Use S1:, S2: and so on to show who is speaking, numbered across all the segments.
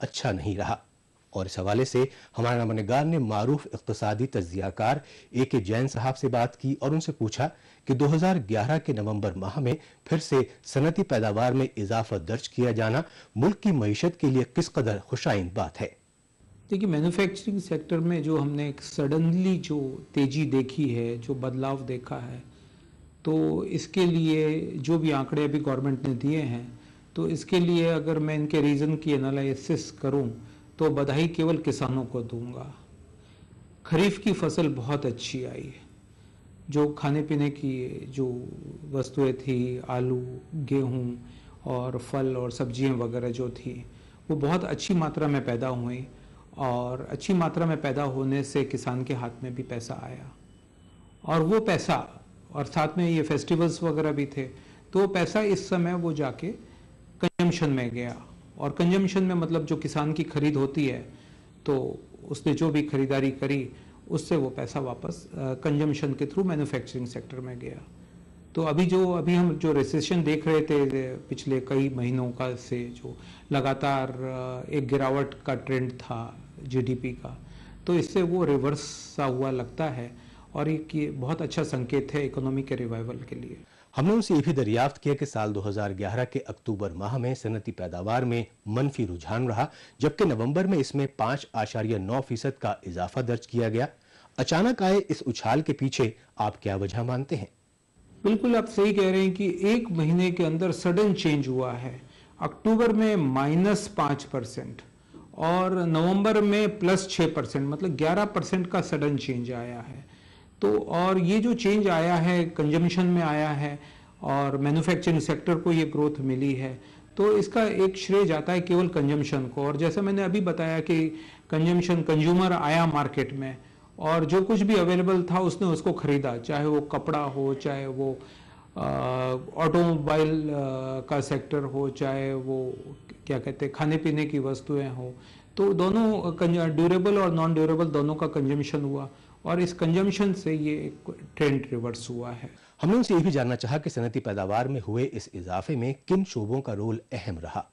S1: अच्छा नहीं रहा। और इस हवाले से हमारे नमनगार ने मारूफ इक्तिसादी तज्जियाकार ए.के. जैन साहब से बात की और उनसे पूछा कि 2011 के नवंबर माह में फिर से सनती पैदावार में इजाफा दर्ज किया जाना मुल्क की मईशत के लिए किस कदर खुशाइन बात है।
S2: देखिए, मैन्युफैक्चरिंग सेक्टर में जो हमने एक सडनली जो तेजी देखी है, जो बदलाव देखा है, तो इसके लिए जो भी आंकड़े अभी गवर्नमेंट ने दिए हैं, तो इसके लिए अगर मैं इनके रीज़न की एनालिसिस करूं तो बधाई केवल किसानों को दूंगा। खरीफ की फसल बहुत अच्छी आई है। जो खाने पीने की जो वस्तुएं थी, आलू, गेहूं और फल और सब्जियां वगैरह जो थी, वो बहुत अच्छी मात्रा में पैदा हुई और अच्छी मात्रा में पैदा होने से किसान के हाथ में भी पैसा आया और वो पैसा, और साथ में ये फेस्टिवल्स वगैरह भी थे, तो वो पैसा इस समय वो जाके कंजम्पशन में गया। और कंजम्पशन में मतलब जो किसान की खरीद होती है, तो उसने जो भी खरीदारी करी उससे वो पैसा वापस कंजम्पशन के थ्रू मैन्युफैक्चरिंग सेक्टर में गया। तो अभी हम जो रिसेशन देख रहे थे पिछले कई महीनों का से, जो लगातार एक गिरावट का ट्रेंड था जीडीपी का, तो इससे वो रिवर्स सा हुआ लगता है और ये बहुत अच्छा संकेत है इकोनॉमी के रिवाइवल के लिए।
S1: हमने उनसे ये भी दरियाफ्त किया कि साल 2011 के अक्टूबर माह में सनती पैदावार में मनफी रुझान रहा, जबकि नवंबर में इसमें 5.9% का इजाफा दर्ज किया गया। अचानक आए इस उछाल के पीछे आप क्या वजह मानते हैं?
S2: बिल्कुल आप सही कह रहे हैं कि एक महीने के अंदर सडन चेंज हुआ है। अक्टूबर में -5% और नवंबर में +6%, मतलब 11% का सडन चेंज आया है। तो और ये जो चेंज आया है कंजम्पशन में आया है और मैन्युफैक्चरिंग सेक्टर को ये ग्रोथ मिली है, तो इसका एक श्रेय जाता है केवल कंजम्पशन को। और जैसा मैंने अभी बताया कि कंज्यूमर आया मार्केट में और जो कुछ भी अवेलेबल था उसने उसको खरीदा, चाहे वो कपड़ा हो, चाहे वो ऑटोमोबाइल का सेक्टर हो, चाहे वो क्या कहते हैं खाने पीने की वस्तुएं हो, तो दोनों ड्यूरेबल और नॉन ड्यूरेबल दोनों का कंजम्पशन हुआ और इस कंजम्पशन से ये ट्रेंड रिवर्स हुआ है।
S1: हमने उनसे ये भी जानना चाहा कि सनती पैदावार में हुए इस इजाफे में किन शोबों का रोल अहम रहा।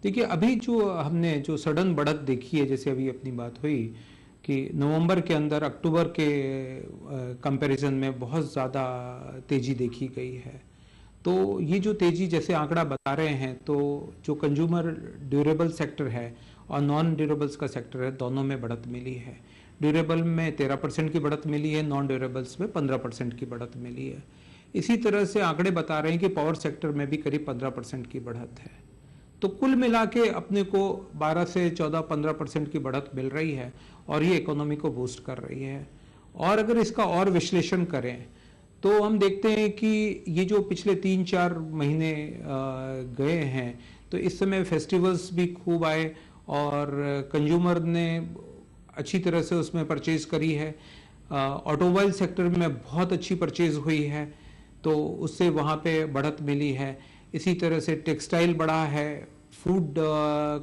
S2: देखिए, अभी जो हमने जो सडन बढ़त देखी है, जैसे अभी अपनी बात हुई कि नवंबर के अंदर अक्टूबर के कंपैरिजन में बहुत ज़्यादा तेज़ी देखी गई है। तो ये जो तेज़ी जैसे आंकड़ा बता रहे हैं, तो जो कंज्यूमर ड्यूरेबल सेक्टर है और नॉन ड्यूरेबल्स का सेक्टर है, दोनों में बढ़त मिली है। ड्यूरेबल में 13% की बढ़त मिली है, नॉन ड्यूरेबल्स में 15% की बढ़त मिली है। इसी तरह से आंकड़े बता रहे हैं कि पावर सेक्टर में भी करीब 15% की बढ़त है। तो कुल मिला के अपने को 12 से 14-15% की बढ़त मिल रही है और ये इकोनॉमी को बूस्ट कर रही है। और अगर इसका और विश्लेषण करें तो हम देखते हैं कि ये जो पिछले 3-4 महीने गए हैं, तो इस समय फेस्टिवल्स भी खूब आए और कंज्यूमर ने अच्छी तरह से उसमें परचेज करी है। ऑटोमोबाइल सेक्टर में बहुत अच्छी परचेज हुई है, तो उससे वहाँ पे बढ़त मिली है। इसी तरह से टेक्सटाइल बढ़ा है, फूड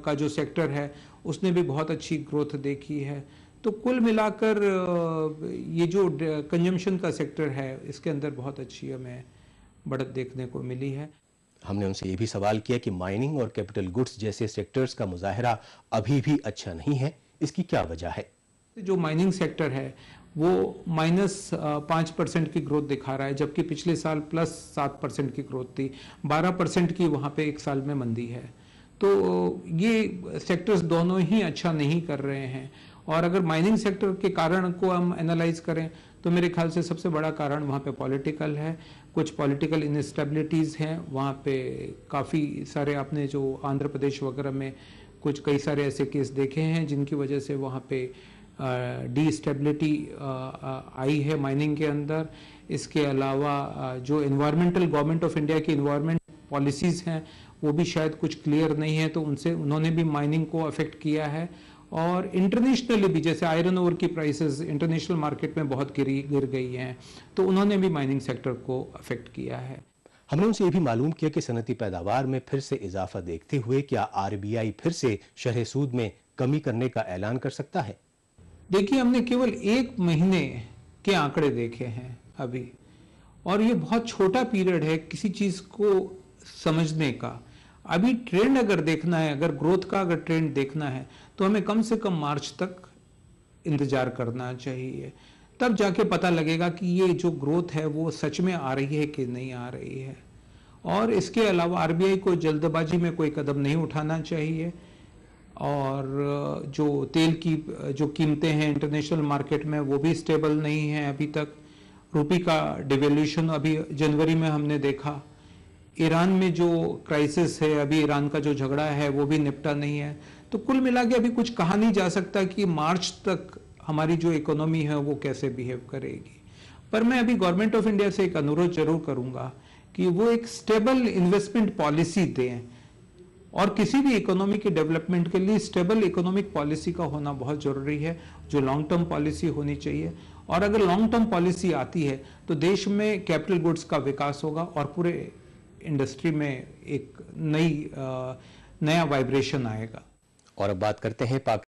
S2: का जो सेक्टर है उसने भी बहुत अच्छी ग्रोथ देखी है। तो कुल मिलाकर ये जो कंजम्पशन का सेक्टर है इसके अंदर बहुत अच्छी हमें बढ़त देखने को मिली है।
S1: हमने उनसे ये भी सवाल किया कि माइनिंग और कैपिटल गुड्स जैसे सेक्टर्स का मुजाहरा अभी भी अच्छा नहीं है, इसकी क्या वजह है?
S2: जो माइनिंग सेक्टर है वो -5% की ग्रोथ दिखा रहा है, जबकि पिछले साल +7% की ग्रोथ थी। 12% की वहाँ पे एक साल में मंदी है। तो ये सेक्टर्स दोनों ही अच्छा नहीं कर रहे हैं। और अगर माइनिंग सेक्टर के कारण को हम एनालाइज करें तो मेरे ख्याल से सबसे बड़ा कारण वहाँ पे पॉलिटिकल है। कुछ पॉलिटिकल इनस्टेबिलिटीज़ हैं वहाँ पे। काफ़ी सारे आपने जो आंध्र प्रदेश वगैरह में कई सारे ऐसे केस देखे हैं जिनकी वजह से वहाँ पे डीस्टेबिलिटी आई है माइनिंग के अंदर। इसके अलावा जो एनवायरमेंटल गवर्नमेंट ऑफ इंडिया की एनवायरमेंट पॉलिसीज़ हैं वो भी शायद कुछ क्लियर नहीं है, तो उन्होंने भी माइनिंग को अफेक्ट किया है। और इंटरनेशनली भी जैसे आयरन ओर की प्राइसेस इंटरनेशनल मार्केट में बहुत गिर गई हैं, तो उन्होंने भी माइनिंग सेक्टर को अफेक्ट किया है।
S1: हमने उनसे ये भी मालूम किया कि सनती पैदावार में फिर से इजाफा देखते हुए क्या आरबीआई फिर से शरह सूद में कमी करने का ऐलान कर सकता है?
S2: देखिए, हमने केवल एक महीने के आंकड़े देखे हैं अभी, और ये बहुत छोटा पीरियड है किसी चीज़ को समझने का। अभी ट्रेंड अगर देखना है, अगर ग्रोथ का अगर ट्रेंड देखना है, तो हमें कम से कम मार्च तक इंतजार करना चाहिए। तब जाके पता लगेगा कि ये जो ग्रोथ है वो सच में आ रही है कि नहीं आ रही है। और इसके अलावा आरबीआई को जल्दबाजी में कोई कदम नहीं उठाना चाहिए। और जो तेल की जो कीमतें हैं इंटरनेशनल मार्केट में, वो भी स्टेबल नहीं है अभी तक। रुपये का डिवेल्यूशन अभी जनवरी में हमने देखा। ईरान में जो क्राइसिस है, अभी ईरान का जो झगड़ा है वो भी निपटा नहीं है। तो कुल मिला के अभी कुछ कहा नहीं जा सकता कि मार्च तक हमारी जो इकोनॉमी है वो कैसे बिहेव करेगी। पर मैं अभी गवर्नमेंट ऑफ इंडिया से एक अनुरोध जरूर करूंगा कि वो एक स्टेबल इन्वेस्टमेंट पॉलिसी दें। और किसी भी इकोनॉमी के डेवलपमेंट के लिए स्टेबल इकोनॉमिक पॉलिसी का होना बहुत जरूरी है, जो लॉन्ग टर्म पॉलिसी होनी चाहिए। और अगर लॉन्ग टर्म पॉलिसी आती है तो देश में कैपिटल गुड्स का विकास होगा और पूरे इंडस्ट्री में एक नया वाइब्रेशन आएगा।
S1: और अब बात करते हैं